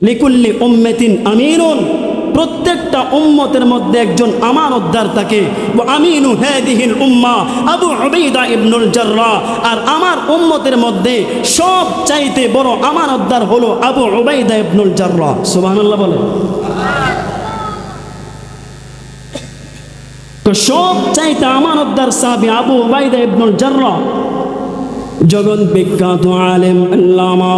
লিকুল্লি উম্মাতিন আমিনুন, প্রত্যেকটা উম্মতের মধ্যে একজন আমানতদার থাকে। আমিনু হাদিহিল উম্মাহ আবু উবাইদা ইবনুল জাররাহ, আর আমার উম্মতের মধ্যে সব চাইতে বড় আমানতদার হলো আবু উবাইদা ইবনুল জাররাহ। সুবহানাল্লাহ বলে। তো সব চাইতে আমানতদার সাহাবী আবু উবাইদা ইবনুল জাররাহ, জগৎ বিখ্যাত আলেম আল্লামা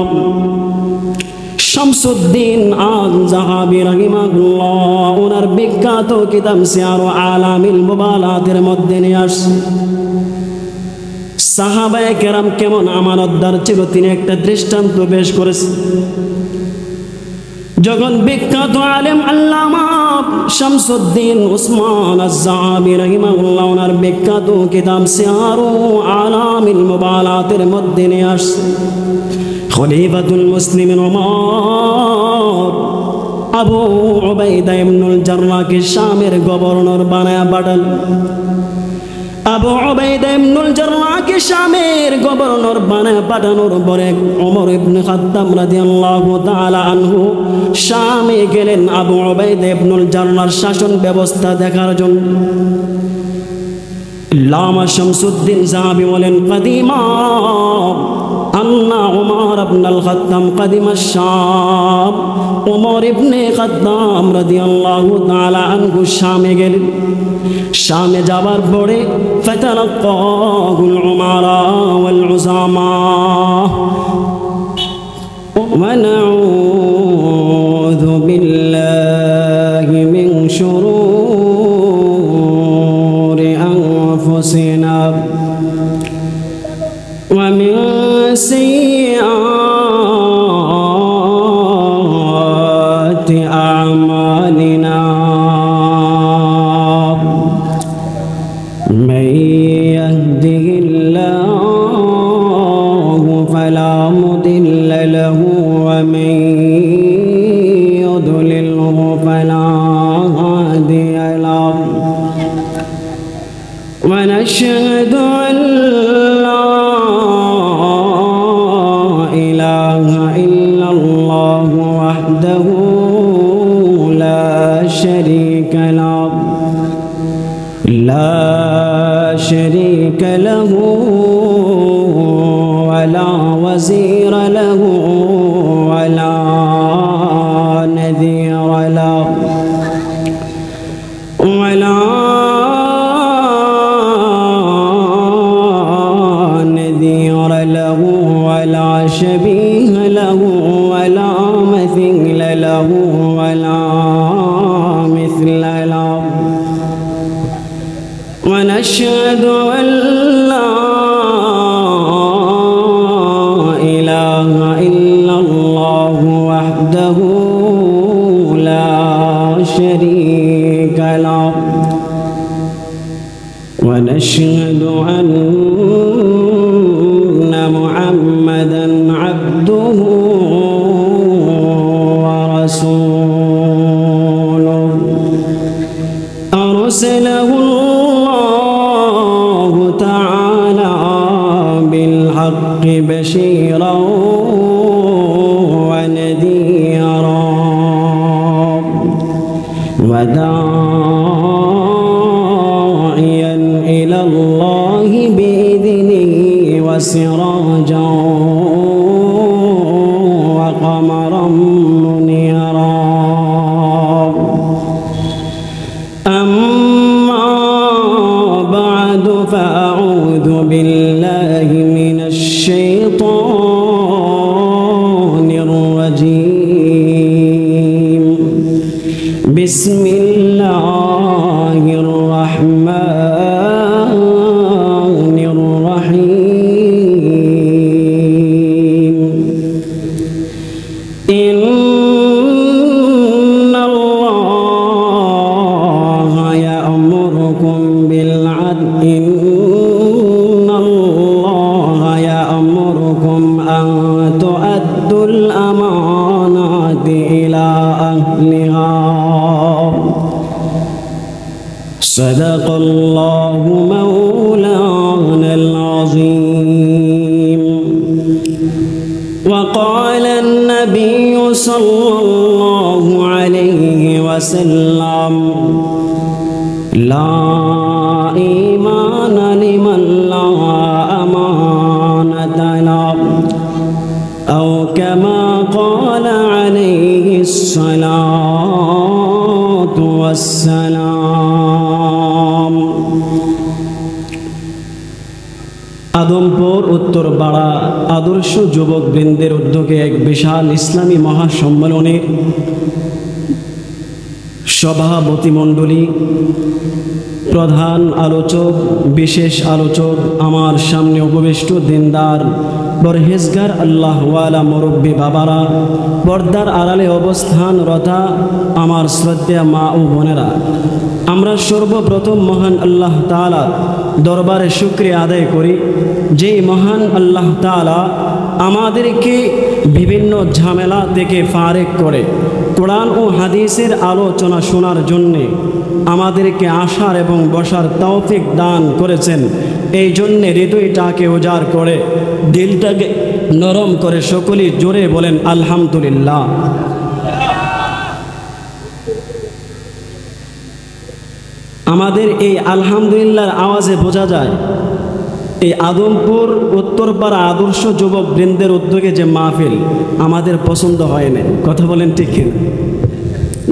শামসুদ্দিন আল-যাহাবী রাহিমাহুল্লাহ ওনার বিখ্যাত কিতাব সিয়ারু আলামিল মুবালাতের মধ্যে নিয়ে আসছে সাহাবায়ে কেরাম কেমন আমানতদার ছিল, তিনি একটা দৃষ্টান্ত পেশ করেছেন। জগৎ বিখ্যাত আলেম আল্লামা শামসুদ্দিন উসমান আল-যাহাবী রাহিমাহুল্লাহ ওনার বিখ্যাত কিতাব সিয়ারু আলামিল মুবালাতের মধ্যে নিয়ে আসছে খলিফাতুল মুসলিমিন ওমর আবু উবাইদা ইবনুল জাররাহকে শামের গভর্নর বানায়া পাঠান। আবু উবাইদা ইবনুল জাররাহকে শামের গভর্নর বানায়া পাঠানোর পরে ওমর ইবনে খাত্তাব রাদিয়াল্লাহু তাআলা আনহু শামে গেলেন আবু উবাইদা ইবনুল জাররাহর শাসন ব্যবস্থা দেখার জন্য। আল্লামা শামসুদ্দিন যাহাবী বলেন, কাদিমা আন্না উমর ইবনুল খাত্তাব কাদিমা শাম, ওমর ইবনে খাত্তাব রাদিয়াল্লাহু তাআলা আনহু শামে গেলেন। শামে যাবার পরে ফাতালাক্কাহুল উমারা ওয়াল উযামা ওয়া নাউযু বিল্লাহি মিন শুরুরি আনফুসিনা ওয়া মিন সাইয়্যাতি আমালিনা من يهده الله فلا مضل له ومن يضلله فلا هادي له ونشهد أن لا إله إلا الله وحده لا شريك له لا شريك له ولا وزير له ولا نذير له ولا نذير له ولا شبيه له ولا مثيل له ولا مثل له ونشهد أن لا إله إلا الله وحده لا شريك له ونشهد أن محمدا عبده ورسوله أرسله بشيرا ونذيرا وداعيا إلى الله بإذنه وسراجا وقمرا منيرا. أما بعد فأعوذ بالله من الشيطان الرجيم. بسم الله الرحمن الرحيم. إن الله يأمركم بالعدل أن تؤدوا الأمانات إلى أهلها. صدق الله مولانا العظيم. وقال النبي সাল্লাল্লাহু আলাইহি ওয়াসাল্লাম লা ঈমানা লিমান লা আমানাতা লাহু আও কামা ক্বালা আলাইহিস সালাতু ওয়াসসালাম। আদমপুর উত্তরপাড়া আদর্শ যুবক বৃন্দের উদ্যোগে এক বিশাল ইসলামী মহাসম্মেলনের সভাপতি মণ্ডলী, প্রধান আলোচক, বিশেষ আলোচক, আমার সামনে উপবিষ্ট দিনদার পরহেজগার আল্লাহওয়ালা মুরব্বী বাবারা, পর্দার আড়ালে অবস্থানরতা আমার শ্রদ্ধেয় মা ও বোনেরা, আমরা সর্বপ্রথম মহান আল্লাহ তাআলা দরবারে শুকরিয়া আদায় করি, যেই মহান আল্লাহ তাআলা আমাদেরকে বিভিন্ন ঝামেলা থেকে ফারেক করে কোরআন ও হাদিসের আলোচনা শোনার জন্যে আমাদেরকে আসার এবং বসার তৌফিক দান করেছেন। এই জন্যে হৃদয়টাকে উজাড় করে, দিলটাকে নরম করে সকলেই জোরে বলেন আলহামদুলিল্লাহ। আমাদের এই আলহামদুলিল্লাহর আওয়াজে বোঝা যায় এই আদমপুর উত্তরপাড়া আদর্শ যুবক বৃন্দের উদ্যোগে যে মাহফিল আমাদের পছন্দ হয় না। কথা বলেন ঠিক কিনা?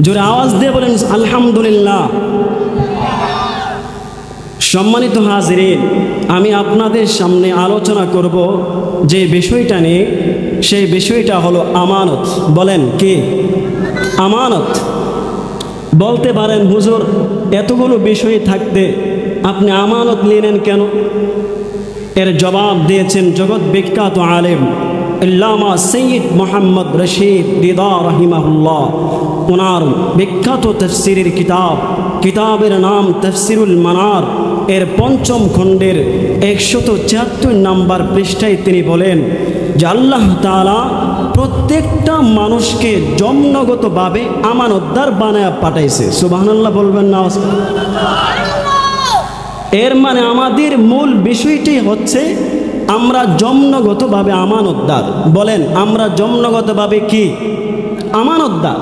জোরে আওয়াজ দিয়ে বলেন আলহামদুলিল্লাহ। সম্মানিত হাজিরিন, আমি আপনাদের সামনে আলোচনা করব যে বিষয়টা নিয়ে, সেই বিষয়টা হলো আমানত। বলেন কি? আমানত। বলতে পারেন হুজুর, এতগুলো বিষয় থাকতে আপনি আমানত নিলেন কেন? এর জবাব দিয়েছেন জগৎ বিখ্যাত আলেম আল্লামা সৈয়দ মোহাম্মদ রশিদ রিদা রাহিমাহুল্লাহ। ওনার বিখ্যাত তাফসীরের কিতাবের নাম তাফসীরুল মানার, এর পঞ্চম খণ্ডের 174 নম্বর পৃষ্ঠায় তিনি বলেন যে আল্লাহ তাআলা প্রত্যেকটা মানুষকে জন্মগতভাবে আমানতদার বানায় পাঠাইছে। সুবহানাল্লাহ বলবেন না? এর মানে আমাদের মূল বিষয়টি হচ্ছে আমরা জন্মগতভাবে আমানতদার। বলেন, আমরা জন্মগতভাবে কি আমানতদার?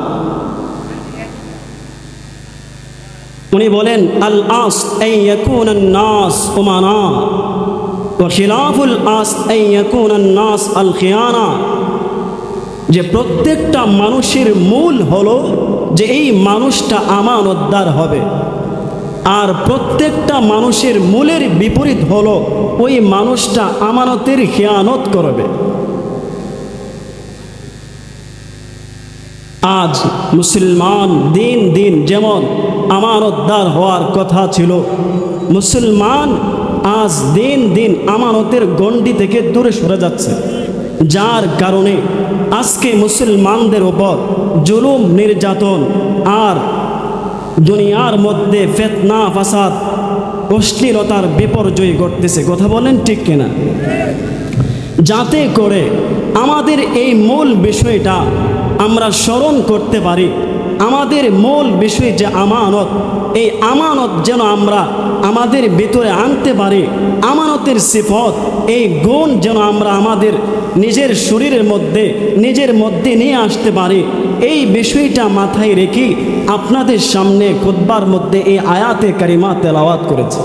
উনি বলেন আল আস আন ইয়াকুনান নাস উমানা ওয়া খিলাফুল আস আন ইয়াকুনান নাস আল খিয়ানা। যে প্রত্যেকটা মানুষের মূল হলো যে এই মানুষটা আমানতদার হবে, আর প্রত্যেকটা মানুষের মূলের বিপরীত হলো ওই মানুষটা আমানতের খেয়ানত করবে। আজ মুসলমান দিন দিন যেমন আমানতদার হওয়ার কথা ছিল, মুসলমান আজ দিন দিন আমানতের গণ্ডি থেকে দূরে সরে যাচ্ছে, যার কারণে আজকে মুসলমানদের উপর জুলুম, নির্যাতন আর দুনিয়ার মধ্যে ফিতনা, ফাসাদ, অশ্লীলতার বিপর্যয় ঘটতেছে। কথা বলেন ঠিক কিনা? যাতে করে আমাদের এই মূল বিষয়টা আমরা স্মরণ করতে পারি, আমাদের মূল বিষয় যে আমানত, এই আমানত যেন আমরা আমাদের ভিতরে আনতে পারি, আমানতের সিফত, এই গুণ যেন আমরা আমাদের নিজের শরীরের মধ্যে নিজের মধ্যে নিয়ে আসতে পারি। এই বিষয়টা মাথায় রেখে আপনাদের সামনে খুতবার মধ্যে এই আয়াতে কারিমা তেলাওয়াত করেছে।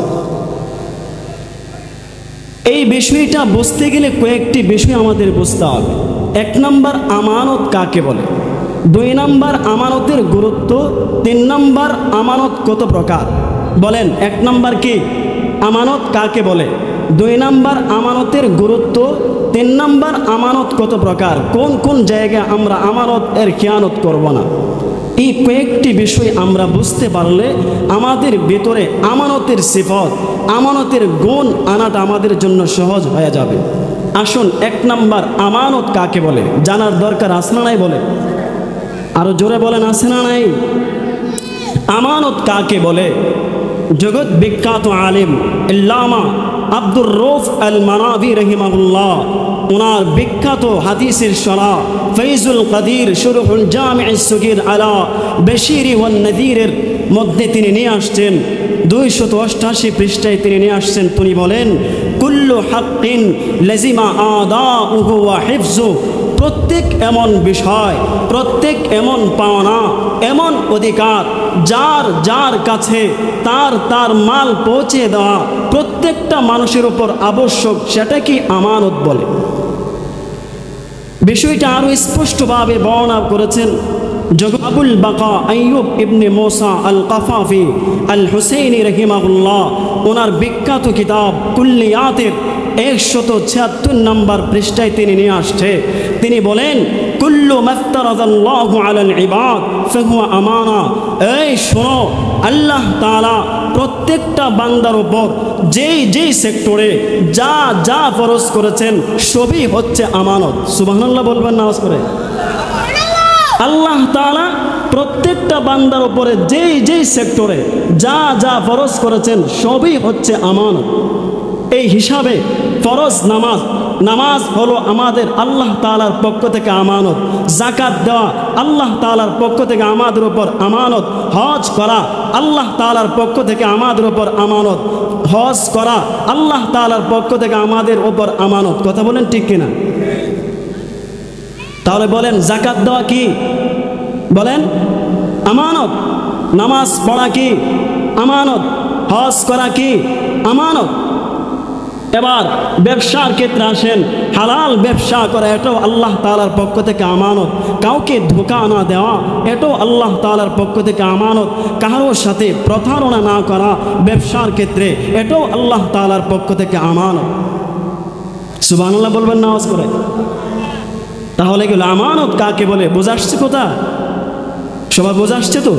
এই বিষয়টা বুঝতে গেলে কয়েকটি বিষয় আমাদের বুঝতে হবে। 1 নম্বর, আমানত কাকে বলে? 2 নম্বর, আমানতের গুরুত্ব। 3 নম্বর, আমানত কত প্রকার? বলেন, 1 নম্বর কি? আমানত কাকে বলে? 2 নম্বর, আমানতের গুরুত্ব। 3 নম্বর, আমানত কত প্রকার? কোন কোন জায়গায় আমরা আমানত এর খেয়ানত করব না? এই কয়েকটি বিষয় আমরা বুঝতে পারলে আমাদের ভিতরে আমানতের সিফত, আমানতের গুণ আনাটা আমাদের জন্য সহজ হয়ে যাবে। আসুন 1 নম্বর, আমানত কাকে বলে জানার দরকার আছে না নাই? বলে আরো জোরে বলেন, আছে না নাই? আমানত কাকে বলে? জগৎ বিখ্যাত আলিম আল্লামা আব্দুর রউফ আল মানাভি রহিমাহুল্লাহ, ওনার বিখ্যাত হাদিসের শরহ ফৈজুল কাদির শুরহুল জামিউস সগীর আলা বশীরি ওয়ান নযীরের মধ্যে তিনি নিয়ে আসছেন 288 পৃষ্ঠায় তিনি নিয়ে আসছেন। তিনি বলেন, কুল্লু হাক্কিন লাজিমা আদাউহু ওয়া হিফজু প্রত্যেক এমন বিষয়, প্রত্যেক এমন পাওনা, এমন অধিকার যার যার কাছে তার তার মাল পৌঁছে দেওয়া প্রত্যেকটা মানুষের উপর আবশ্যক, সেটা কি আমানত বলে। বিষয়টা আরো স্পষ্টভাবে বর্ণনা করেছেন আবুল বাকা আইয়ুব ইবনে মুসা আল কাফাফি আল হুসাইনি রাহিমাহুল্লাহ। ওনার বিখ্যাত কিতাব কুল্লিয়াতের 176 নম্বর পৃষ্ঠায় তিনি নিয়ে আসছে। তিনি বলেন, কুল্লু মাফতারাদাল্লাহু আলাল ইবাদ ফাহুয়া আমানা। এই শোনো, আল্লাহ তাআলা প্রত্যেকটা বান্দার উপর যেই যেই সেক্টরে যা যা ফরজ করেছেন সবই হচ্ছে আমানত। সুবহানাল্লাহ বলবেন নামাজ পড়ে। আল্লাহ তাআলা প্রত্যেকটা বান্দার উপরে যেই যেই সেক্টরে যা যা ফরজ করেছেন সবই হচ্ছে আমানত। এই হিসাবে ফরজ নামাজ, নামাজ হলো আমাদের আল্লাহ তাআলার পক্ষ থেকে আমানত। যাকাত দেওয়া আল্লাহ তাআলার পক্ষ থেকে আমাদের উপর আমানত। হজ করা আল্লাহ তাআলার পক্ষ থেকে আমাদের উপর আমানত। হজ করা আল্লাহ তাআলার পক্ষ থেকে আমাদের উপর আমানত। কথা বলেন ঠিক কিনা? তাহলে বলেন, যাকাত দেওয়া কি? বলেন আমানত। নামাজ পড়া কি? আমানত। হজ করা কি? আমানত। এবার ব্যবসার ক্ষেত্রে আসেন, হালাল ব্যবসা করা এটাও আল্লাহ তাআলার পক্ষ থেকে আমানত। কাউকে ধোঁকা না দেওয়া এটাও আল্লাহ তাআলার পক্ষ থেকে আমানত। কারোর সাথে প্রতারণা না করা ব্যবসার ক্ষেত্রে এটাও আল্লাহ তাআলার পক্ষ থেকে আমানত। সুবহানাল্লাহ বলবেন নামাজ করে। তাহলে গেল আমানত কাকে বলে বোঝা আসছে? কথা সবাই বোঝা আসছে তো?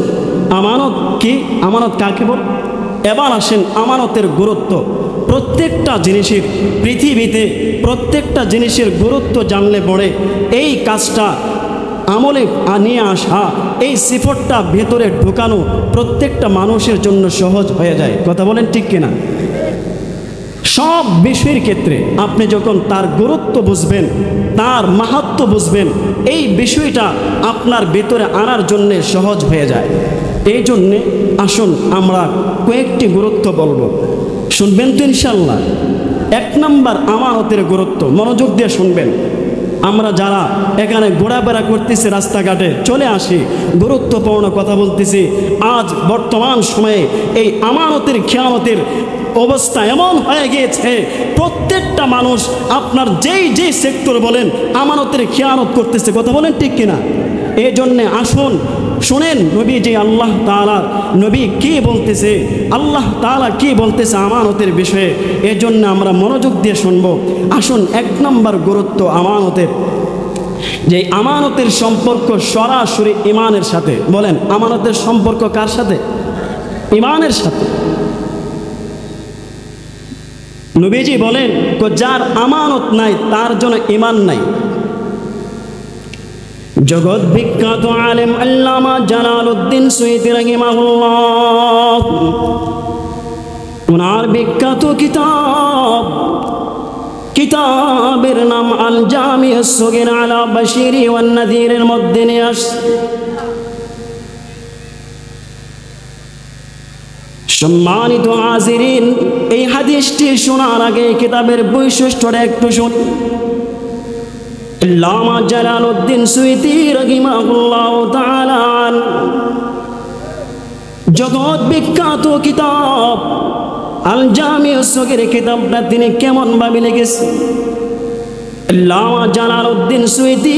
আমানত কি, আমানত কাকে বলে? এবার আসেন আমানতের গুরুত্ব। প্রত্যেকটা জিনিসের পৃথিবীতে প্রত্যেকটা জিনিসের গুরুত্ব জানলে পড়ে এই কাজটা আমলে নিয়ে আসা, এই সিফতটা ভেতরে ঢোকানো প্রত্যেকটা মানুষের জন্য সহজ হয়ে যায়। কথা বলেন ঠিক কিনা? সব বিষয়ের ক্ষেত্রে আপনি যখন তার গুরুত্ব বুঝবেন, তার মাহাত্ম্য বুঝবেন, এই বিষয়টা আপনার ভেতরে আনার জন্যে সহজ হয়ে যায়। এই জন্যে আসুন আমরা কয়েকটি গুরুত্ব বলবো, শুনবেন তো ইনশাল্লাহ। 1 নম্বর আমানতের গুরুত্ব, মনোযোগ দিয়ে শুনবেন। আমরা যারা এখানে ঘোরাফেরা করতেছি, রাস্তাঘাটে চলে আসি, গুরুত্বপূর্ণ কথা বলতেছি। আজ বর্তমান সময়ে এই আমানতের খেয়ানতের অবস্থা এমন হয়ে গিয়েছে, প্রত্যেকটা মানুষ আপনার যেই যেই সেক্টর বলেন আমানতের খেয়ানত করতেছে। কথা বলেন ঠিক কিনা? এই জন্যে আসুন শুনেন নবী যে আল্লাহ তাআলা নবী কি বলতেছে, আল্লাহ তাআলা কি বলতেছে আমানতের বিষয়ে। এই জন্য আমরা মনোযোগ দিয়ে শুনব। আসুন 1 নম্বর গুরুত্ব আমানতের, যে আমানতের সম্পর্ক সরাসরি ঈমানের সাথে। বলেন আমানতের সম্পর্ক কার সাথে? ঈমানের সাথে। নবীজি বলেন, যার আমানত নাই তার জন্য ঈমান নাই। জগৎ বিখ্যাত আলেম আল্লামা জালালউদ্দিন সুয়ুতী রাহিমাহুল্লাহ, ওনার বিখ্যাত কিতাবের নাম আল জামিউস সগীর আলা বাশিরি ওয়ান নাযীরের মধ্যে নিয়ে আসছে। সম্মানিত হাজিরিন, এই হাদিসটি শোনার আগে কিতাবের বৈশিষ্ট্যটা একটু শুন। আল্লামা জালালউদ্দিন সুয়ুতী রাহিমাহুল্লাহু তাআলা জগৎ বিখ্যাত কিতাব আল জামিউস সগীর কিতাবটা তিনি কেমন ভাবে লিখেছেন? আল্লামা জালালউদ্দিন সুয়ুতী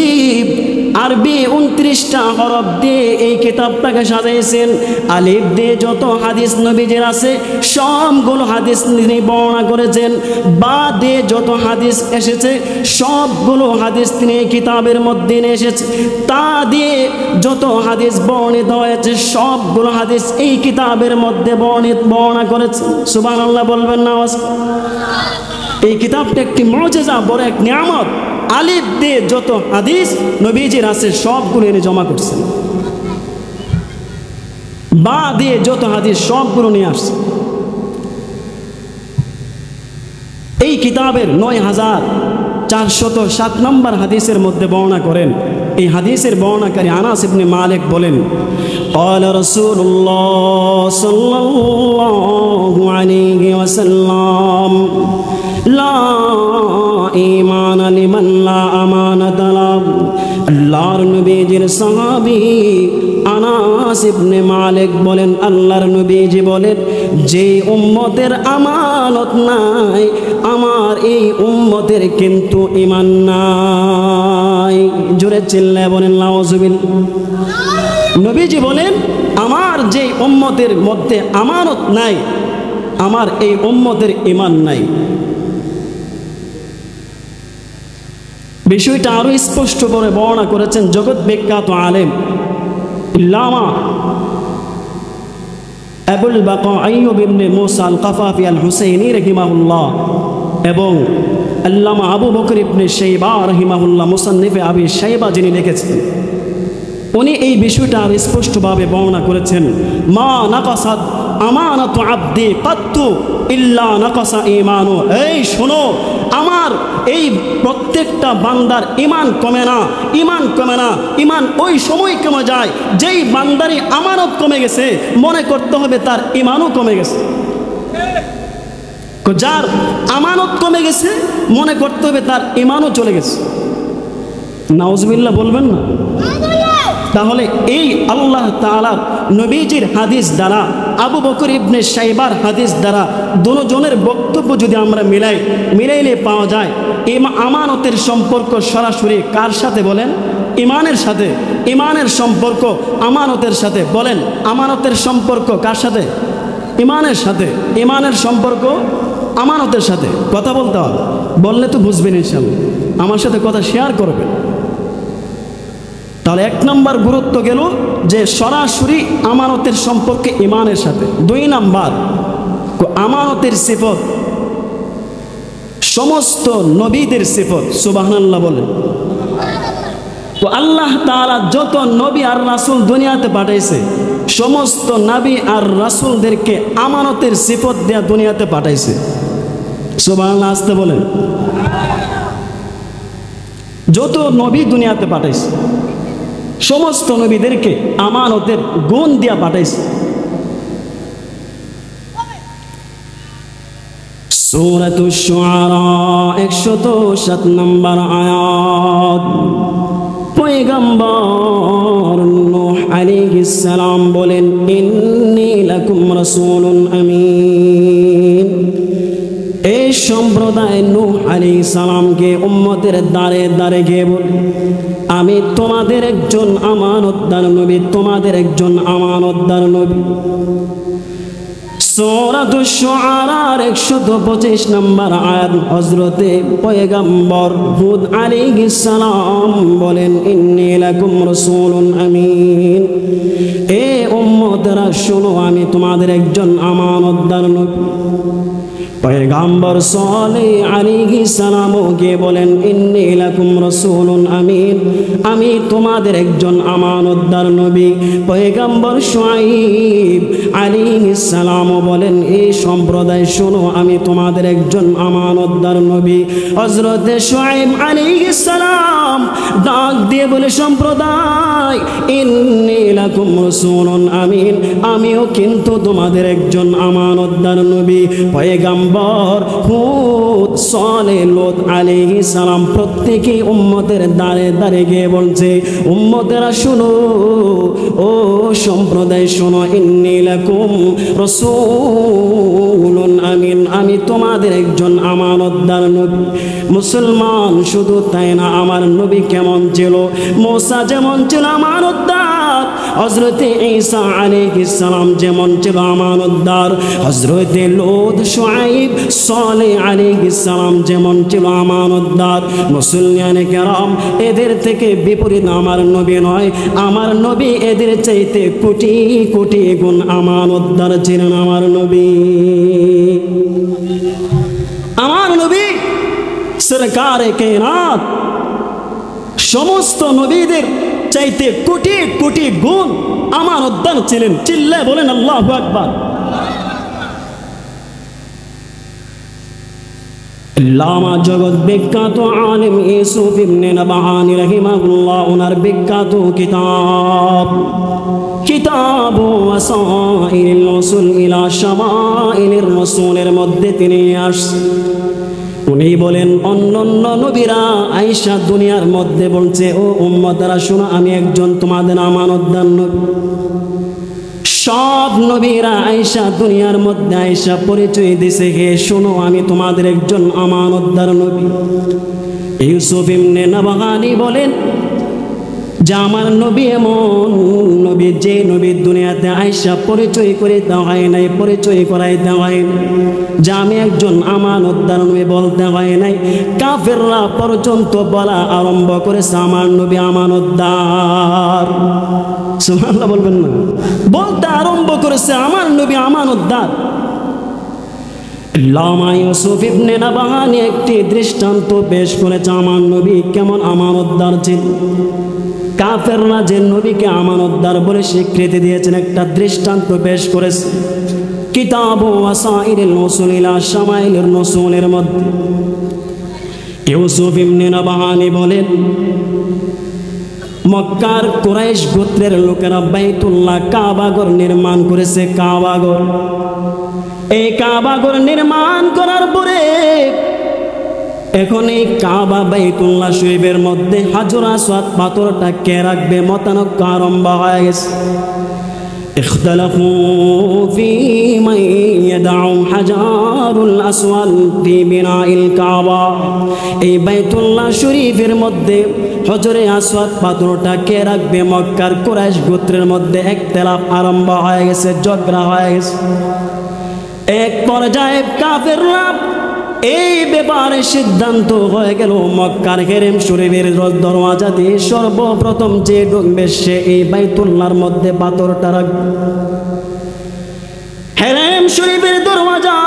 আরবি 29টা হরফ দিয়ে এই কিতাবটাকে সাজাইছেন। আলিফ দিয়ে যত হাদিস নবীজির আছে সবগুলো হাদিস তিনি বর্ণনা করেছেন। বা দিয়ে যত হাদিস এসেছে সবগুলো হাদিস তিনি এই কিতাবের মধ্যে নিয়ে এসেছে। তা দিয়ে যত হাদিস বর্ণিত হয়েছে সবগুলো হাদিস এই কিতাবের মধ্যে বর্ণনা করেছে। সুবহানাল্লাহ বলবেন না? এই কিতাবটা একটি মুজিজা, বড় এক নিয়ামত। আলিফ দিয়ে যত হাদিস নবীজির আছে সবগুলো এনে জমা করছেন। বা দিয়ে যত হাদিস সবগুলো নিয়ে আসছে। এই কিতাবের 9407 নম্বর হাদিসের মধ্যে বর্ণনা করেন। এই হাদিসের বর্ণনাকারী আনাস ইবনে মালিক বলেন, قال رسول الله صلى الله عليه وسلم لا إيمان لمن لا أمانة له আল্লাহর নবীজির সাহাবী আনাস ইবনে মালিক বলেন, আল্লাহর নবীজি বলেন, যে উম্মতের আমানত নাই, আমার এই উম্মতের কিন্তু ঈমান নাই। জোরে চিল্লায় বলেন নাউজুবিল্লাহ। নবীজি বলেন, আমার যে উম্মতের মধ্যে আমানত নাই, আমার এই উম্মতের ঈমান নাই। বিষয়টা আরো স্পষ্ট করে বর্ণনা করেছেন জগৎ বিখ্যাত আলেম আল্লামা আবুল বাকা আইয়ুব ইবনে মুসা আল কাফাফি আল হুসাইনি রাহিমাহুল্লাহ এবং আল্লামা আবু বকর ইবনে শাইবা রাহিমাহুল্লাহ মুসান্নিফে আবি শাইবা যিনি লিখেছেন, উনি এই বিষয়টা আর স্পষ্টভাবে বর্ণনা করেছেন। মা নাকাসাত আমানাতু আবদি কাত্তু ইল্লা নাকাসা ঈমানু। এই শোনো, আমার এই প্রত্যেকটা বান্দার ঈমান কমে না, ঈমান কমে না। ঈমান ওই সময় কমে যায় যেই বান্দারই আমানত কমে গেছে, মনে করতে হবে তার ঈমানও কমে গেছে। যার আমানত কমে গেছে মনে করতে হবে তার ঈমানও চলে গেছে। নাউজুবিল্লাহ বলবেন না? তাহলে এই আল্লাহ তাআলার নবীজির হাদিস দ্বারা, আবু বকর ইবনে শাইবার হাদিস দ্বারা দুজনের বক্তব্য যদি আমরা মিলাইলে পাওয়া যায় আমানতের সম্পর্ক সরাসরি কার সাথে বলেন? ঈমানের সাথে। ঈমানের সম্পর্ক আমানতের সাথে। বলেন, আমানতের সম্পর্ক কার সাথে? ঈমানের সাথে। ঈমানের সম্পর্ক আমানতের সাথে। কথা বলতে হবে, বললে তো বুঝবেন ইনশাআল্লাহ, আমার সাথে কথা শেয়ার করবেন। তাহলে এক নম্বর গুরুত্ব গেল যে সরাসরি আমানতের সম্পর্কে ঈমানের সাথে। দুই নাম্বার, আমানতের সিফত সমস্ত নবীদের সিফত। সুবহানাল্লাহ বলেন। আল্লাহ তাআলা যত নবী আর রাসূল দুনিয়াতে পাঠাইছে, সমস্ত নবী আর রাসূলদেরকে আমানতের সিফত দেয়া দুনিয়াতে পাঠাইছে। সুবহানাল্লাহ আসতে বলেন। যত নবী দুনিয়াতে পাঠাইছে, সমস্ত নবীদেরকে আমানতের গুণ দিয়া পাঠাইছে। সূরাতুশ শুআরা 107 নম্বর আয়াত। পয়গম্বর নূহ আলাইহিস সালাম বলেন, ইন্নী লাকুম রাসূলুন আমিন। এই সম্প্রদায় নূহ আলাইহিস সালামকে উম্মতের দ্বারে দ্বারে গিয়ে বলে, আমি তোমাদের একজন আমানতদার নবী, তোমাদের একজন আমানতদার নবী। সূরাতুশ শুআরার 125 নম্বর আয়াত। হযরতে পয়গম্বর হুদ আলাইহিস সালাম বলেন, ইন্নী লাকুম রাসূলুন আমিন। এ উম্মতরা শোনো, আমি তোমাদের একজন আমানতদার নবী। পয়গম্বর সালেহ আলাইহিস সালামকে বলেন, ইন্নী লাকুম রাসূলুন আমিন, আমি তোমাদের একজন আমানতদার নবী। পয়গম্বর শুআইব আলাইহিস সালাম বলেন, এই সম্প্রদায় শোনো, আমি তোমাদের একজন আমানতদার নবী। হযরত শুআইব আলাইহিস সালাম ডাক দিয়ে বলে, সম্প্রদায়, ইন্নী লাকুম রাসূলুন আমিন, আমিও কিন্তু তোমাদের একজন আমানতদার নবী। পয়গম্বর হুদ, সালেহ, লূত আলাইহিস সালাম প্রত্যেকই উম্মতের দ্বারে দ্বারে গিয়ে বলছে, উম্মতেরা শুনো, ও সম্প্রদায় শোনো, ইন্নী লাকুম রাসূলুন আমিন, আমি তোমাদের একজন আমানতদার নবী। মুসলমান শুধু তাই না, আমার নবী কেমন ছিল? মুসা যেমন ছিল আমানতদার, হযরতে ঈসা আলাইহিস সালাম যেমন ছিল আমানতদার, হযরতে লূত, শুআইব, সালেহ আলাইহিস সালাম যেমন ছিল আমানতদার। মুসলমানে কেরাম, এদের থেকে বিপরীত আমার নবী নয়, আমার নবী এদের চাইতে কোটি কোটি গুণ আমানতদার ছিলেন। আমার নবী, আমার নবী সরকারে কায়নাত সমস্ত নবীদের চাইতে কোটি কোটি গুণ আমানতদার ছিলেন। চিল্লায় বলেন আল্লাহু আকবার। আল্লামা জগৎ বিখ্যাত আলেম ইউসুফ ইবনে নাবাহানী রাহিমাহুল্লাহ, ওনার বিখ্যাত কিতাব ওয়াসাইলিল রাসূল ইলা শামাইলির রাসূলের মধ্যে তিনি আসছেন, উনি বলেন অন্যান্য নবীরা আয়েশা দুনিয়ার মধ্যে বলছে, ও উম্মতরা শোনো, আমি একজন তোমাদের আমানতদার নবী। সব নবীরা আয়েশা দুনিয়ার মধ্যে আয়েশা পরিচয় দিছে, হে শোনো, আমি তোমাদের একজন আমানতদার নবী। ইউসুফ ইবনে নাবাহানি বলেন যে আমার নবী এমন নবী, যে নবীর দুনিয়াতে আয়েশা পরিচয় করে দেওয়া হয় নাই, পরিচয় করাই দেওয়া হয় নাই, যে আমি একজন আমানতদার নবী বলতে হয় নাই। কাফেররা পর্যন্ত বলা আরম্ভ করেছে আমার নবী আমানতদার। সুবহানাল্লাহ বলবেন না? বলতে আরম্ভ করেছে আমার নবী আমানতদার। আল্লামা ইউসুফ ইবনে নাবাহানি একটি দৃষ্টান্ত পেশ করেছে আমার নবী কেমন আমানতদার ছিল। কাফেররা যে নবীকে আমানতদার বলে স্বীকৃতি দিয়েছেন একটা দৃষ্টান্ত পেশ করেছে কিতাব ওয়াসাইলুল উসুল ইলা শামাইলির রাসূলের মধ্যে। ইউসুফ ইবনে নাবাহানি বলেন, মক্কার কুরাইশ গোত্রের লোকেরা বাইতুল্লাহ কাবাঘর নির্মাণ করেছে। কাবাঘর, এই কাবাঘর নির্মাণ করার পরে এখন এই কাবা বাইতুল্লাহ শরীফের মধ্যে হাজর আসওয়াদ পাথরটা কে রাখবে, মতানক্য আরম্ভ হয়ে গেছে। ইখতালাফু ফি মান ইয়াদউ হাজারুল আসওয়াদ ফি বিনাইল কাবা। এই বাইতুল্লাহ শরীফের মধ্যে হজরে আসওয়াদ পাথরটা কে রাখবে, মক্কার কুরাইশ গোত্রের মধ্যে ইখতিলাফ আরম্ভ হয়ে গেছে, ঝগড়া হয়ে গেছে। এক পর্যায়ে কাফেররা এই ব্যাপারে সিদ্ধান্ত হয়ে গেল, মক্কার হেরেম শরীফের দরওয়াজা দিয়ে সর্বপ্রথম যে ঢুকবে সে এই বাইতুল্লাহর মধ্যে পাথরটা রাখবে। হেরেম শরীফের দরওয়াজা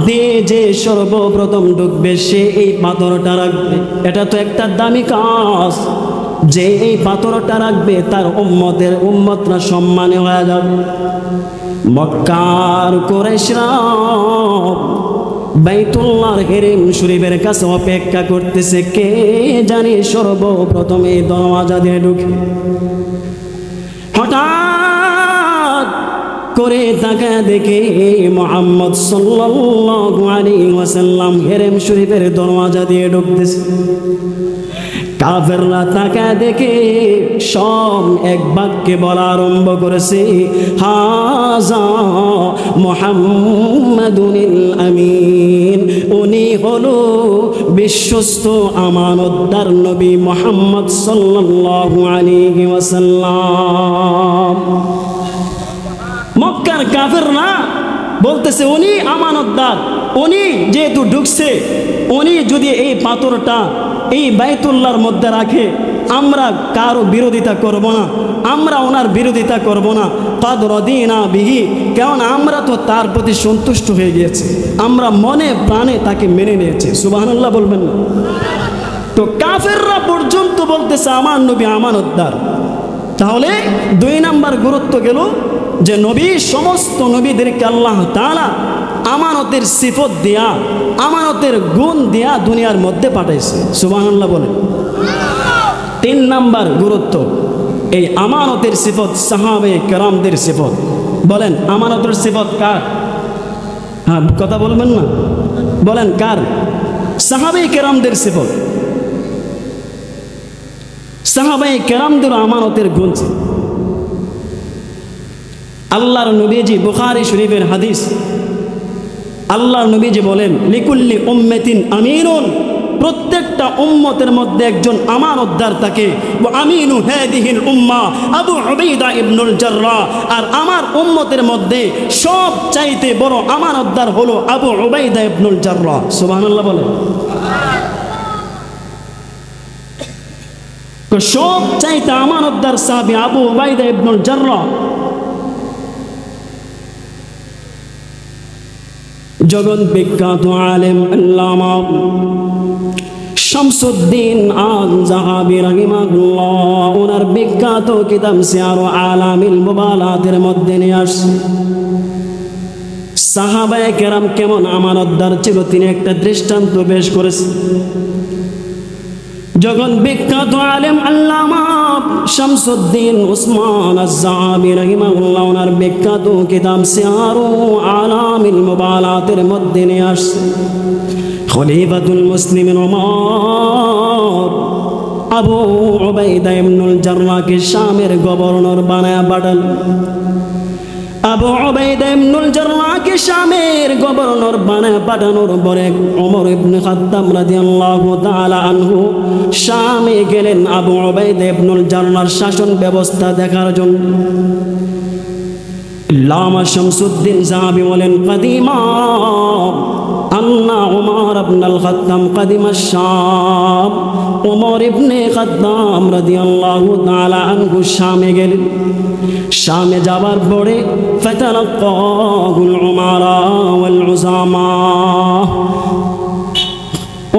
দিয়ে যে সর্বপ্রথম ঢুকবে সে এই পাথরটা রাখবে। এটা তো একটা দামি কাজ, যে এই পাথরটা রাখবে তার উম্মতরা সম্মানে হয়ে যাবে। মক্কার কুরাইশরা বাইতুল্লাহর হেরেম শরীফের কাছে অপেক্ষা করতেছে, কে জানি সর্বপ্রথম এই দরওয়াজা দিয়ে ঢুকে। হঠাৎ করে তাকায় দেখে মুহাম্মদ সাল্লাল্লাহু আলাইহি ওয়াসাল্লাম হেরেম শরীফের দরওয়াজা দিয়ে ঢুকতেছে। কাফেররা তাকায় দেখে সব এক বাক্যে বলা আরম্ভ করেছে, হাযা মুহাম্মাদুল আমিন। উনি হলো বিশ্বস্ত আমানতদার নবী মুহাম্মদ সাল্লাল্লাহু আলাইহি ওয়াসাল্লাম। মক্কার কাফেররা বলতেছে উনি আমানতদার, উনি যেহেতু ঢুকছে, উনি যদি এই পাথরটা এই বাইতুল্লাহর মধ্যে রাখে, আমরা কারো বিরোধিতা করব না, আমরা ওনার বিরোধিতা করব না। কাদ রাদিনা বিহি, কারণ আমরা তো তার প্রতি সন্তুষ্ট হয়ে গিয়েছি, আমরা মনে প্রাণে তাকে মেনে নিয়েছি। সুবহানাল্লাহ বলবেন না? তো কাফেররা পর্যন্ত বলতেছে আমার নবী আমানতদার। তাহলে 2 নাম্বার গুরুত্ব গেল যে নবী, সমস্ত নবীদেরকে আল্লাহ তাআলা আমানতের সিফত দিয়া, আমানতের গুণ দিয়া দুনিয়ার মধ্যে পাঠাইছে। সুবহানাল্লাহ বলেন। 3 নাম্বার গুরুত্ব, এই আমানতের সিফত সাহাবে কেরামদের সিফত। বলেন আমানতের সিফত কার? হ্যাঁ, কথা বলবেন না? বলেন কার? সাহাবে কেরামদের সিফত। সাহাবে কেরামদের আমানতের গুণ। আল্লাহর নবীজি, বুখারী শরীফের হাদিস, আল্লাহর নবীজি বলেন, লিকুল্লি উম্মাতিন আমিনুন, প্রত্যেকটা উম্মতের মধ্যে একজন আমানতদার থাকে। ওয়া আমিনু হাদিহিল উম্মাহ আবু উবাইদা ইবনুল জাররাহ, আর আমার উম্মতের মধ্যে সব চাইতে বড় আমানতদার হলো আবু উবাইদা ইবনুল জাররাহ। সুবহানাল্লাহ বলেন। সব চাইতে আমানতদার সাহাবী আবু উবাইদা ইবনুল জাররাহ। জগৎ বিখ্যাত আলেম আল্লামা শামসুদ্দিন আল-যাহাবী রাহিমাহুল্লাহ ওনার বিখ্যাত কিতাব সিয়ার আলামিল মুবালাতের মধ্যে নিয়ে আসছে সাহাবায়ে কেরাম কেমন আমানতদার ছিল, তিনি একটা দৃষ্টান্ত পেশ করেছেন। জগৎ বিখ্যাত আলেম আল্লামা শামসুদ্দিন উসমান আয-যাহাবী রাহিমাহুল্লাহ ওনার বিখ্যাত কিতাব সিয়ার আলামিল মুবালাতের মধ্যে নিয়ে আসছে খলিফাতুল মুসলিমিন ওমর আবু উবাইদা ইবনুল জাররাহকে শামের গভর্নর বানায়া পাঠাল। আবু উবাইদা ইবনুল জাররাহকে শামের গভর্নর বানায়া পাঠানোর পরে ওমর ইবনে খাত্তাব রাদিয়াল্লাহু তাআলা আনহু শামে গেলেন আবু উবাইদা ইবনুল জাররাহর শাসন ব্যবস্থা দেখার জন্য। আল্লামা শামসুদ্দিন যাহাবী বলেন, কাদিমা আন্না উমর ইবনুল খাত্তাব কাদিমা শাম। ওমর ইবনে খাত্তাব রাদিয়াল্লাহু তাআলা আনহু শামে গেলেন। শামে যাবার পরে ফাতালাক্কাহুল উমারা ওয়াল উযামা।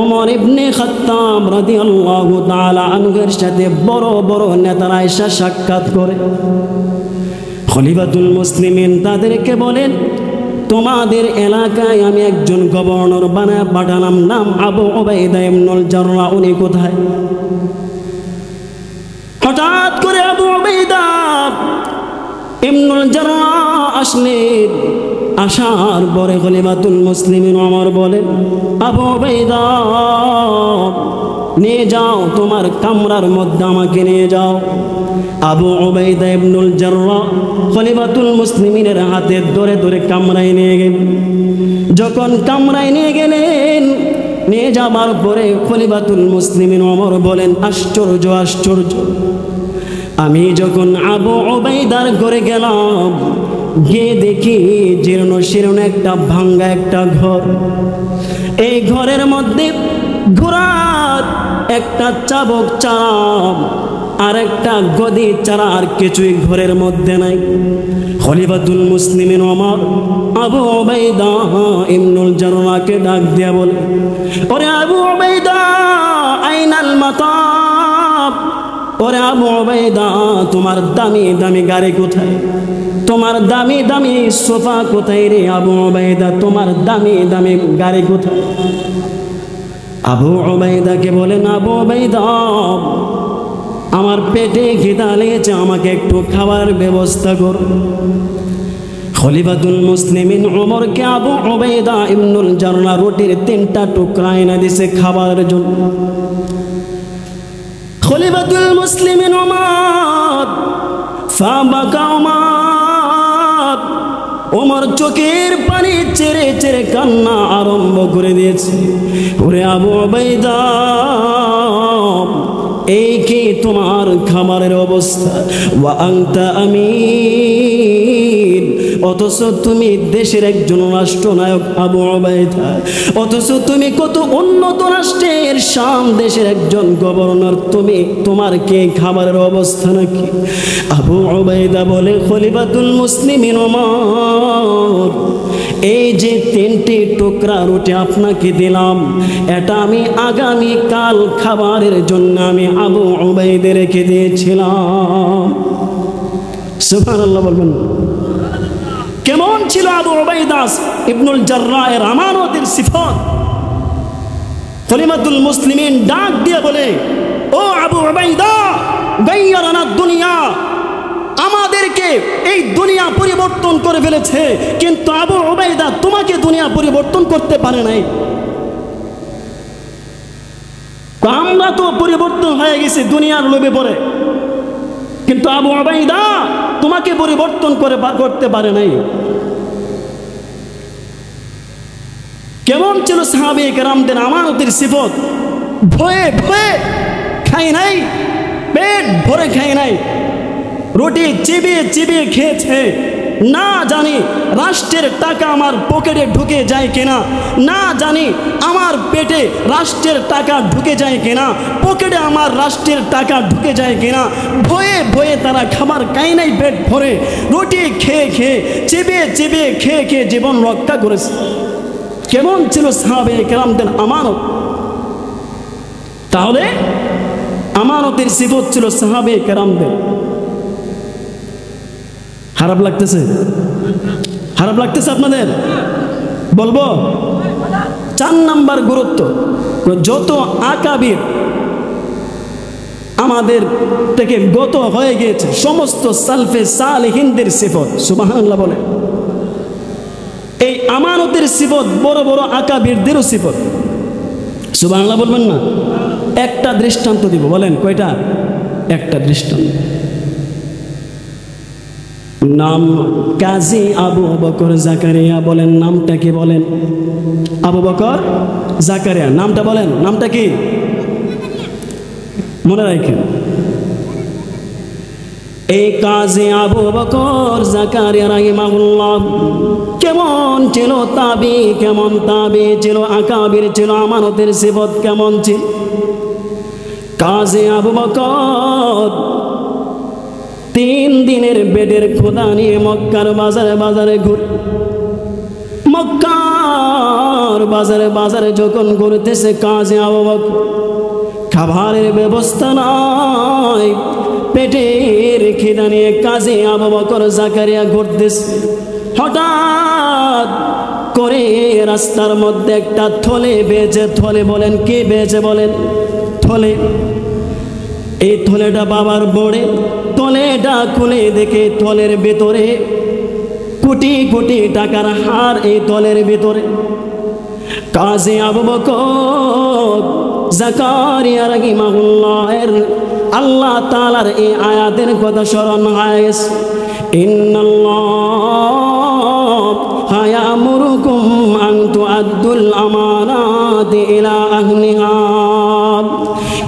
ওমর ইবনে খাত্তাব রাদিয়াল্লাহু তাআলা আনহুর সাথে বড় বড় নেতারা এসে সাক্ষাৎ করে। খলিফাতুল মুসলিমিন তাদেরকে বলেন, তোমাদের এলাকায় আমি একজন গভর্নর বানায় পাঠালাম, নাম আবু উবাইদা ইবনুল জাররাহ, উনি কোথায়? হঠাৎ করে আবু উবাইদা ইবনুল জাররাহ আসলেন। আসার পরে খলিফাতুল মুসলিমিন ওমর বলেন, আবু উবাইদা নিয়ে যাও, তোমার কামরার মধ্যে আমাকে নিয়ে যাও। আবু উবাইদা ইবনুল জাররাহ খলিফাতুল মুসলিমিনের হাতে ধরে ধরে কামরায় নিয়ে গেলেন। যখন কামরায় নিয়ে গেলেন, নিয়ে যাবার পরে খলিফাতুল মুসলিমিন ওমর বলেন, আশ্চর্য আশ্চর্য, আমি যখন আবু উবাইদার ঘরে গেলাম, গিয়ে দেখি জীর্ণ শীর্ণ একটা ভাঙ্গা একটা ঘর। এই ঘরের মধ্যে ঘোড়ার একটা চাবক চাপ আর একটা গদি চারা, আর কিছুই ঘরের মধ্যে নাই। খলিফাতুল মুসলিমিন ওমর আবু উবাইদা ইবনুল জাররাহকে ডাক দিয়া বলে, ওরে আবু উবাইদা আইনাল মাতাব? ওরে আবু উবাইদা, তোমার দামি দামি গাড়ি কোথায়? তোমার দামি দামি সোফা কোথায় রে আবু উবাইদা? তোমার দামি দামি গাড়ি কোথায়? আবু উবাইদাকে বলেন, আবু উবাইদা, আমার পেটে খিদা লেগেছে, আমাকে একটু খাবার ব্যবস্থা করো। খলিফাতুল মুসলিমিন ওমরকে আবু উবাইদা ইবনুল জাররাহ রুটির 3টা টুকরা এনে দিয়েছে খাবারের জন্য। খলিফাতুল মুসলিমিন ওমর ফাবাকা ওমর, ওমর চোখের পানি চেরে চেরে কান্না আরম্ভ করে দিয়েছে। ওরে আবু উবাইদা, এই কি তোমার খাবারের অবস্থা? ওয়া আনতা আমির, অথচ তুমি দেশের একজন রাষ্ট্রনায়ক আবু উবাইদা, অথচ তুমি কত উন্নত রাষ্ট্রের শাম দেশের একজন গভর্নর, তোমার কে খাবারের অবস্থা নাকি? আবু উবাইদা বলে, খলিফাতুল মুসলিমিন ওমর, এই যে 3টি টুকরা রুটি আপনাকে দিলাম, এটা আমি আগামী কাল খাবারের জন্য আমি আবু উবাইদা রেখে দিয়েছিলাম। সুবহানাল্লাহ বলবেন। কেমন ছিল আবু উবাইদা ইবনুল জাররাহের আমানতের সিফাত? খলিফাতুল মুসলিমিন ডাক দিয়ে বলে, ও আবু উবাইদা, গায়্যারানা দুনিয়া, আমাদেরকে এই দুনিয়া পরিবর্তন করে ফেলেছে, কিন্তু আবু উবাইদা তোমাকে দুনিয়া পরিবর্তন করতে পারে নাই। আমরা তো পরিবর্তন হয়ে গেছি দুনিয়ার লোভে পড়ে, কিন্তু আবু উবাইদা তোমাকে পরিবর্তন করতে পারে নাই। কেমন ছিল সাহাবে কেরামদের আমানতের সিফত? ভয়ে ভয়ে খাই নাই, পেট ভরে খাই নাই, রুটি চিবিয়ে চিবিয়ে খেয়েছে। না জানি রাষ্ট্রের টাকা আমার পকেটে ঢুকে যায় কিনা, না জানি আমার পেটে রাষ্ট্রের টাকা ঢুকে যায় কিনা, পকেটে আমার রাষ্ট্রের টাকা ঢুকে যায় কিনা। ভয়ে ভয়ে তারা খাবার খায় নাই, পেট ভরে রুটি খেয়ে খেয়ে চিবিয়ে চিবিয়ে খেয়ে খেয়ে জীবন রক্ষা করেছে। কেমন ছিল সাহাবে কেরামদের আমানত? তাহলে আমানতের সিফত ছিল সাহাবে কেরামদের। খারাপ লাগতেছে? খারাপ লাগতেছে আপনাদের? বলবো 4 নাম্বার গুরুত্ব, যত আকাবির আমাদের থেকে গত হয়ে গিয়েছে সমস্ত সালফে সালেহিনদের সিফত, সুবহানাল্লাহ বলে, এই আমানতের সিফত বড় বড় আকাবিরদেরও সিফত। সুবহানাল্লাহ বলবেন না? একটা দৃষ্টান্ত দিব, বলেন কয়টা? একটা দৃষ্টান্ত। নাম কাজী আবু বকর জাকারিয়া। বলেন নামটা কি? বলেন আবু বকর জাকারিয়া। নামটা বলেন, নামটা কি? মনে রাখেন, এই কাজী আবু বকর জাকারিয়া রাহিমাহুল্লাহ কেমন ছিল তাবি, কেমন তাবি ছিল, আকাবির ছিল, আমানতের সিফত কেমন ছিল। কাজী আবু বকর 3 দিনের বেডের খোদা নিয়ে মক্কার বাজারে বাজারে ঘুরে, মক্কার বাজারে বাজারে যখন ঘুরতেছে কাজী আবু বকর, খাবারের ব্যবস্থা নাই, পেটের খিদা নিয়ে কাজী আবু বকর জাকারিয়া ঘুরতেছে। হঠাৎ করে রাস্তার মধ্যে একটা থলে বেজে, থলে বলেন কি বেজে? বলেন থলে। এই থলেটা বাবার বড়ে, থলেটা খুলে দেখে থলের ভিতরে কোটি কোটি টাকার হার, এই থলের ভিতরে। কাজী আবু বকর জাকারিয়া রাহিমাহুল্লাহের আল্লাহ তাআলার এই আয়াতের কথা স্মরণ হয়ে গেছে, ইন্নাল্লাহা ইয়ামুরুকুম আন তুআদ্দুল আমানাতি ইলা আহলিহা।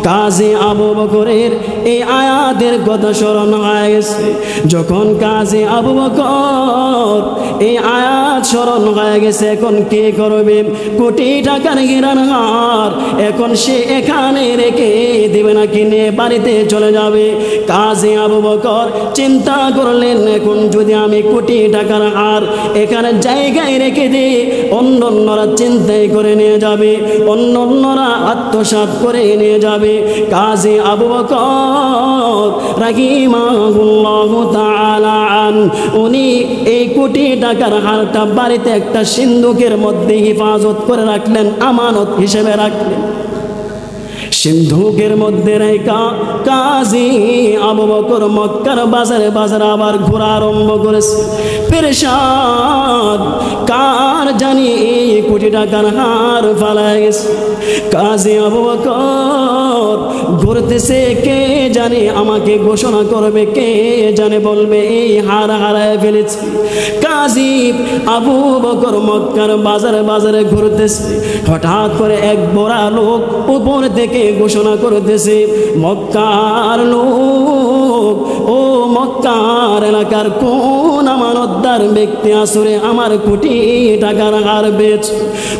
কাজী আবু বকরের এই আয়াতের কথা স্মরণ হয়ে গেছে। যখন কাজী আবু বকর এই আয়াত স্মরণ হয়ে গেছে, এখন কে করবে? কোটি টাকার হীরার হার এখন সে এখানে রেখে দেবে নাকি নিয়ে বাড়িতে চলে যাবে? কাজী আবু বকর চিন্তা করলেন, এখন যদি আমি কোটি টাকার হার এখানে জায়গায় রেখে দিই, অন্যরা চিন্তাই করে নিয়ে যাবে, অন্যরা আত্মসাৎ করে নিয়ে যাবে। কাজী আবু বকর রাহিমাহুল্লাহু তাআলা উনি এই কোটি টাকার হারটা বাড়িতে একটা সিন্ধুকের মধ্যে হেফাজত করে রাখলেন, আমানত হিসেবে রাখলেন। সিন্ধুকের মধ্যে রেখা কাজী আবু বকর মক্কার বাজারে বাজারে আবার ঘোরা আরম্ভ করেছে। পেরেশান, কার জানি এই কোটি টাকার হার ফালায় গেছে। কাজী আবু বকর ঘুরতেছে, কে জানে আমাকে ঘোষণা করবে, কে জানে বলবে এই হার হারায় ফেলেছে। কাজী আবু বকর মক্কার বাজারে বাজারে ঘুরতেছে, হঠাৎ করে এক বড় লোক উপর থেকে ঘোষণা করতেছে, মক্কার লোক, ও মক্কার এলাকার কোন আমানতদার ব্যক্তি আসরে আমার কোটি টাকার হার বেচ?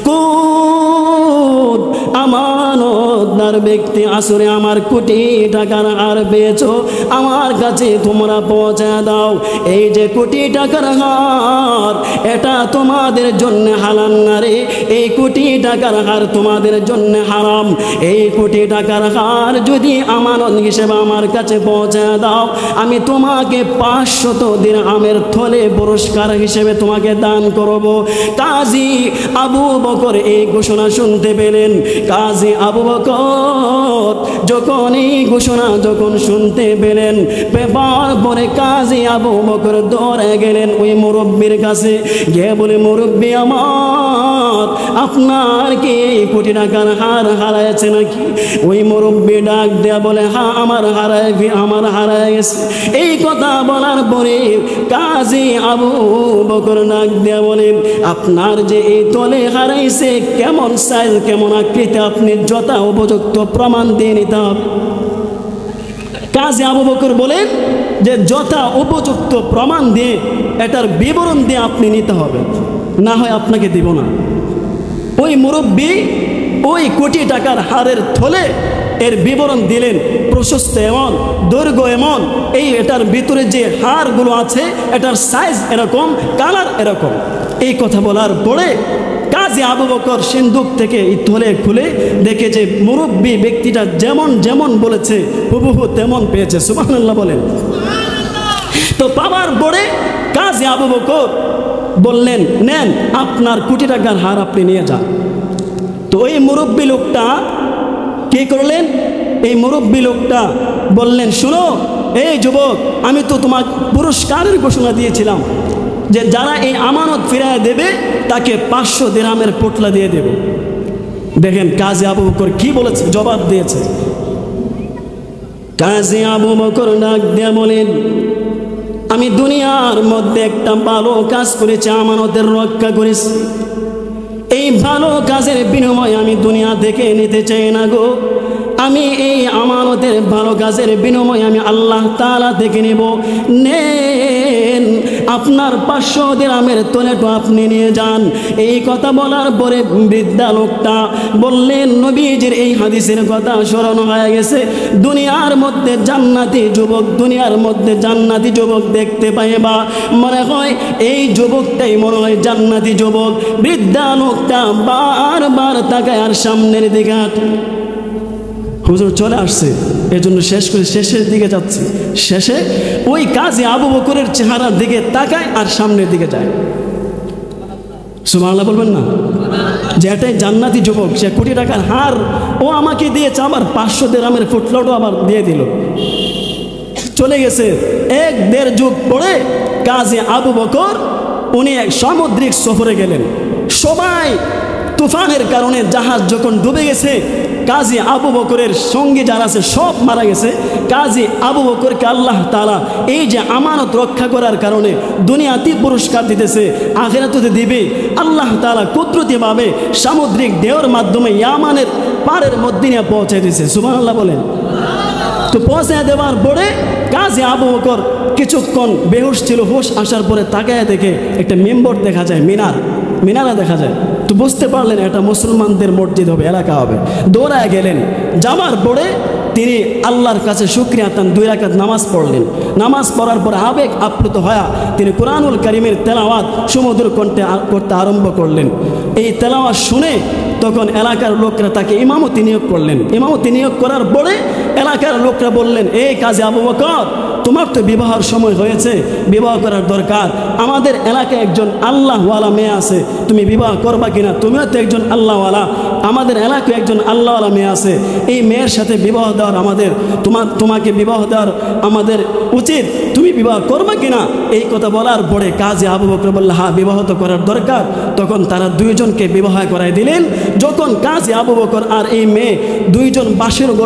কোন আমানতদার ব্যক্তি আসরে আমার কোটি টাকার হার বেচো? আমার কাছে তোমরা পৌঁছে দাও। এই যে কোটি টাকার হার, এটা তোমাদের জন্য হালাল না রে, এই কোটি টাকার হার তোমাদের জন্য হারাম। এই কোটি টাকার হার যদি আমানত হিসেবে আমার কাছে পৌঁছে দাও, আমি তোমাকে 500 দিরহামের থলে পুরস্কার হিসেবে তোমাকে দান করব। কাজী আবু বকর এই ঘোষণা শুনতে পেলেন। কাজী আবু বকর যখন এই ঘোষণা যখন শুনতে পেলেন, পেপার পরে কাজী আবু বকর দৌড়ে গেলেন ওই মুরব্বির কাছে, গিয়ে বলে, মুরব্বি আমার, আপনার কি কোটি টাকার হার হারাইছে নাকি? ওই মুরব্বি ডাক দেয়া বলে, হ্যাঁ আমার হারায় গেছে। এই কথা বলার পরে কাজী আবু বকর ডাক দেয়া বলে, আপনার যে এই তলে হারাইছে, কেমন সাইজ, কেমন আকৃতি, আপনি যথা উপযুক্ত প্রমাণ দিয়ে নিতে হবে। কাজী আবু বকর বলেন যে যথা উপযুক্ত প্রমাণ দিয়ে, এটার বিবরণ দিয়ে আপনি নিতে হবে, না হয় আপনাকে দিব না। ওই মুরব্বী ওই কোটি টাকার হারের থলে এর বিবরণ দিলেন, প্রশস্ত এমন, দৈর্ঘ্য এমন, এই এটার ভিতরে যে হারগুলো আছে এটার সাইজ এরকম, কালার এরকম। এই কথা বলার পরে কাজী আবু বকর সিন্ধুক থেকে এই থলে খুলে দেখে যে মুরব্বী ব্যক্তিটা যেমন যেমন বলেছে হুবহু তেমন পেয়েছে। সুবহানাল্লাহ বলেন। তো পাওয়ার পরে কাজী আবু বকর বললেন, নেন আপনার কোটি টাকার হার আপনি নিয়ে যান। তো ওই মুরব্বী লোকটা কি করলেন? এই মুরব্বী লোকটা বললেন, শুনো এই যুবক, আমি তো তোমার পুরস্কারের ঘোষণা দিয়েছিলাম যে যারা এই আমানত ফিরায় দেবে তাকে 500 দিরহামের পোটলা দিয়ে দেব। দেখেন কাজী আবু বকর কি বলেছে, জবাব দিয়েছে। কাজী আবু বকর ডাক দিয়ে বলেন, আমি দুনিয়ার মধ্যে একটা ভালো কাজ করেছি, আমানতের রক্ষা করেছি। এই ভালো কাজের বিনিময় আমি দুনিয়া থেকে নিতে চাই না গো। আমি এই আমানতের ভালো কাজের বিনিময় আমি আল্লাহ তাআলা থেকে নেব। নেন, আপনার 500 দিরহামের তোলেটো আপনি নিয়ে যান। এই কথা বলার পরে বৃদ্ধা লোকটা বললেন, নবীজির এই হাদিসের কথা স্মরণ হয়ে গেছে। দুনিয়ার মধ্যে জান্নাতি যুবক, দুনিয়ার মধ্যে জান্নাতি যুবক দেখতে পাইবা, মনে হয় এই যুবকটাই মনে হয় জান্নাতি যুবক। বৃদ্ধা লোকটা বারবার তাকায় আর সামনের দিকে হাঁটে। হুজুর চলে আসছে, এজন্য শেষ করে শেষের দিকে যাচ্ছি। শেষে ওই কাজী আবু বকরের চেহারার দিকে তাকায় আর সামনের দিকে যায়। সুবহানাল্লাহ বলবেন না? যে এটাই জান্নাতি যুবক, সে কোটি টাকার হার ও আমাকে দিয়েছে, আবার 500 দিরহামের ফুটলটও আবার দিয়ে দিল। চলে গেছে। 1-1.5 যুগ পরে কাজী আবু বকর উনি এক সামুদ্রিক সফরে গেলেন। সবাই তুফানের কারণে জাহাজ যখন ডুবে গেছে, কাজী আবু বকরের সঙ্গে যারা আছে সব মারা গেছে। কাজী আবু বকরকে আল্লাহ তাআলা এই যে আমানত রক্ষা করার কারণে দুনিয়াতে পুরস্কার দিতেছে, আখিরাতে দিবে। আল্লাহ তাআলা কুদরতিভাবে সামুদ্রিক ঢেউর মাধ্যমে ইয়ামানের পাড়ের মধ্যে নিয়ে পৌঁছে দিয়েছে। সুবহানাল্লাহ বলেন। তো পৌঁছে দেওয়ার পরে কাজী আবু বকর কিছুক্ষণ বেহুশ ছিল, হুশ আসার পরে তাকায় দেখে একটা মেম্বর দেখা যায়, মিনারা দেখা যায়। তো বুঝতে পারলেন এটা মুসলমানদের মসজিদ হবে, এলাকা হবে। দৌড়ায় গেলেন। যাওয়ার পরে তিনি আল্লাহর কাছে শুকরিয়া আদান 2 রাকাত নামাজ পড়লেন। নামাজ পড়ার পরে আবেগ আপ্লুত হয়ে তিনি কুরআনুল কারীমের তেলাওয়াত সুমধুর কণ্ঠে করতে আরম্ভ করলেন। এই তেলাওয়াত শুনে তখন এলাকার লোকরা তাকে ইমামতি নিয়োগ করলেন। ইমামতি নিয়োগ করার পরে এলাকার লোকরা বললেন, এই কাজী আবু বকর, তোমার তো বিবাহের সময় হয়েছে, বিবাহ করার দরকার। আমাদের এলাকায় একজন আল্লাহওয়ালা মেয়ে আছে, তুমি বিবাহ করবা কিনা? তুমিও তো একজন আল্লাহওয়ালা, আমাদের এলাকায় একজন আল্লাহওয়ালা মেয়ে আছে, এই মেয়ের সাথে বিবাহ দেওয়ার তোমাকে বিবাহ দেওয়ার আমাদের উচিত, তুমি বিবাহ করবা কিনা? এই কথা বলার পরে কাজী আবু বকর বলল, হ্যাঁ বিবাহ তো করার দরকার। তখন তারা 2 জনকে বিবাহ করাই দিলেন। যখন কাজী আবু বকর আর এই মেয়ে 2 জন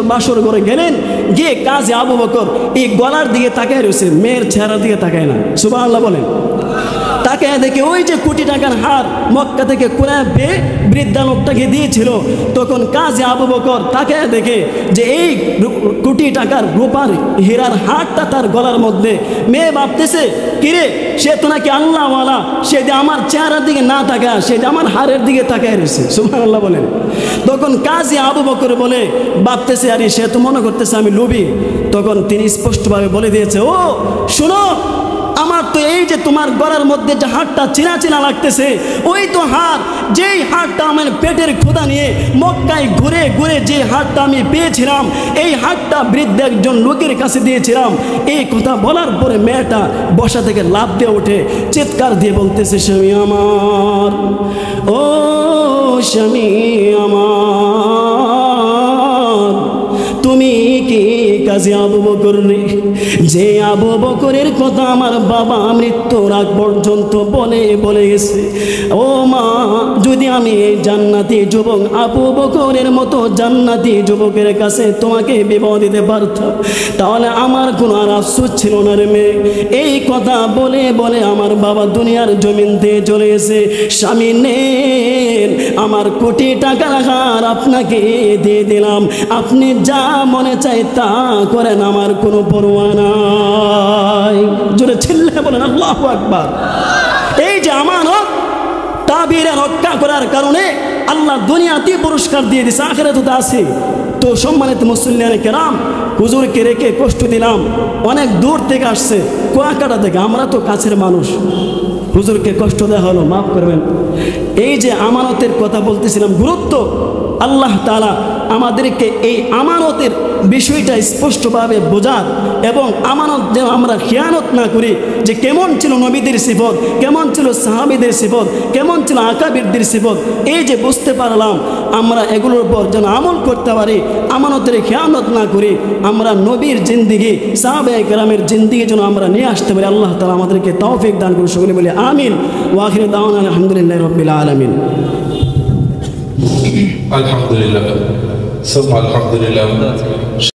বাসর ঘরে গেলেন, গিয়ে কাজী আবু বকর এই গলার দিকে তাকায় রয়েছে, মেয়ের চেহারার দিকে তাকায় না। সুবহানাল্লাহ বলেন। তাকায় দেখে ওই যে কোটি টাকার হার মক্কা থেকে কুরায় পেয়ে বৃদ্ধা লোকটাকে দিয়েছিল। তখন কাজী আবু বকর তাকায় দেখে যে এই কোটি টাকার রূপার হীরার হারটা তার গলার মধ্যে। মেয়ে ভাবতেছে, কিরে সে তো নাকি আল্লাহওয়ালা, সে যে আমার চেহারার দিকে না তাকায়, সে যে আমার হারের দিকে তাকায় রয়েছে। সুবহানাল্লাহ বলেন। তখন কাজী আবু বকর বলে ভাবতেছে, আরে সে তো মনে করতেছে আমি লোভী। তখন তিনি স্পষ্টভাবে বলে দিয়েছে, ও শোনো, আমার তো এই যে তোমার গলার মধ্যে যে হাড়টা চিনা চিনা লাগতেছে, ওই তো হাড়, যেই হাড়টা আমার পেটের ক্ষুধা নিয়ে মক্কায় ঘুরে ঘুরে যে হাড়টা আমি পেয়েছিলাম, এই হাড়টা বৃদ্ধ একজন লোকের কাছে দিয়েছিলাম। এই কথা বলার পরে মেয়েটা বসা থেকে লাফ দিয়ে ওঠে, চিৎকার দিয়ে বলতেছে, স্বামী আমার, ও স্বামী আমার, তুমি কি কাজী আবু বকর রে? যে আবু বকরের কথা আমার বাবা মৃত্যুর আগ পর্যন্ত বলে গেছে, ও মা, যদি আমি এই জান্নাতি যুবক আবু বকরের মতো জান্নাতি যুবকের কাছে তোমাকে বিবাহ দিতে পারতাম, তাহলে আমার কোনো আর আফসোস ছিল না রে মেয়ে। এই কথা বলে বলে আমার বাবা দুনিয়ার জমিন দিয়ে চলে গেছে। স্বামী নেন, আমার কোটি টাকার হার আপনাকে দিয়ে দিলাম, আপনি যা মনে চাই তা করেন, আমার কোনো পরোয়া নাই। জোরে চিল্লায়ে বলেন আল্লাহু আকবার। এই যে আমানত তাবিরে রক্ষা করার কারণে আল্লাহ দুনিয়াতে পুরস্কার দিয়ে দিছে, আখিরাতে তো আছে। তো সম্মানিত মুসল্লিয়ানে কেরাম, হুজুরকে রেখে কষ্ট দিলাম, অনেক দূর থেকে আসছে, কুয়াকাটা থেকে, আমরা তো কাছের মানুষ, হুজুরকে কষ্ট দেওয়া হলো, মাফ করবেন। এই যে আমানতের কথা বলতেছিলাম, গুরুত্ব, আল্লাহ তাআলা আমাদেরকে এই আমানতের বিষয়টা স্পষ্টভাবে বোঝার এবং আমানত যেন আমরা খেয়ানত না করি, যে কেমন ছিল নবীদের সিফত, কেমন ছিল সাহাবীদের সিফত, কেমন ছিল আকাবিরদের সিফত, এই যে বুঝতে পারলাম, আমরা এগুলোর উপর যেন আমল করতে পারি, আমানতের খেয়ানত না করি, আমরা নবীর জিন্দিগি, সাহাবায়ে কেরামের জিন্দিগি যেন আমরা নিয়ে আসতে পারি। আল্লাহ তাআলা আমাদেরকে তৌফিক দান করুন, সকলে বলি আমিন। ওয়া আখিরু দাওয়ানা আলহামদুলিল্লাহি রাব্বিল আলামিন। আলহামদুলিল্লাহ, আলহামদুলিল্লাহ।